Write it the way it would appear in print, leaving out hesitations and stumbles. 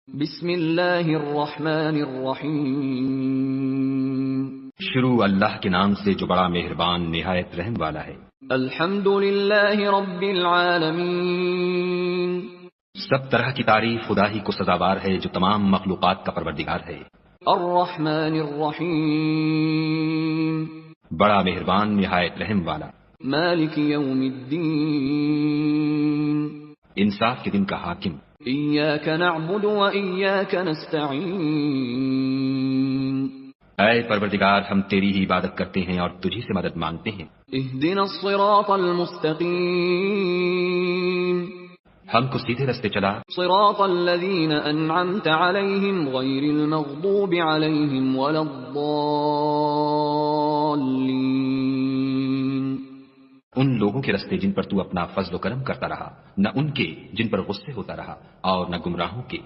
بسم اللہ الرحمن الرحیم شروع اللہ کے نام سے جو بڑا مہربان نہایت رحم والا ہے۔ الحمد للہ رب العالمین سب طرح کی تعریف خدا ہی کو سزاوار ہے جو تمام مخلوقات کا پروردگار ہے۔ الرحمن الرحیم بڑا مہربان نہایت رحم والا۔ مالک یوم الدین انصاف کے دن کا حاکم۔ ایاک نعبد و ایاک نستعین اے پروردگار ہم تیری ہی عبادت کرتے ہیں اور تجھی سے مدد مانگتے ہیں۔ اہدنا الصراط المستقیم ہم کو سیدھے رستے چلا، صراط الذین انعمت علیہم غیر المغضوب علیہم ولا الضالین، ان لوگوں کے رستے جن پر تو اپنا فضل و کرم کرتا رہا، نہ ان کے جن پر غصے ہوتا رہا اور نہ گمراہوں کے